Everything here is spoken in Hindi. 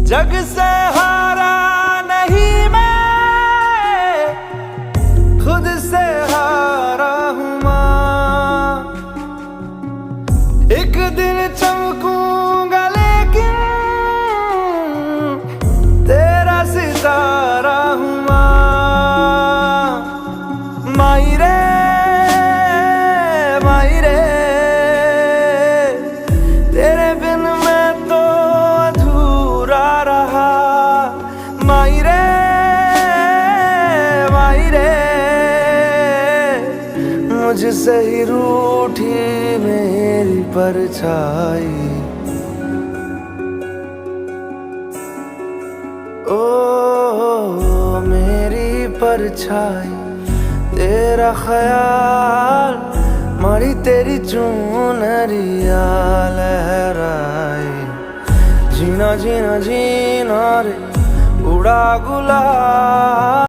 जग से हारा नहीं मैं, खुद से हारा हूँ माँ। एक दिन चमकूंगा लेकिन तेरा सितारा हूँ माँ। माई रे माई रे, तेरे बिन मैं तो अधूरा रहा। माई रे माई रे, मुझसे ही रूठी मेरी परछाई। ओ मेरी परछाई, तेरा ख्याल मारी तेरी चुनरिया लहराए। जीना जीना जीना रे उड़ा गुलाल।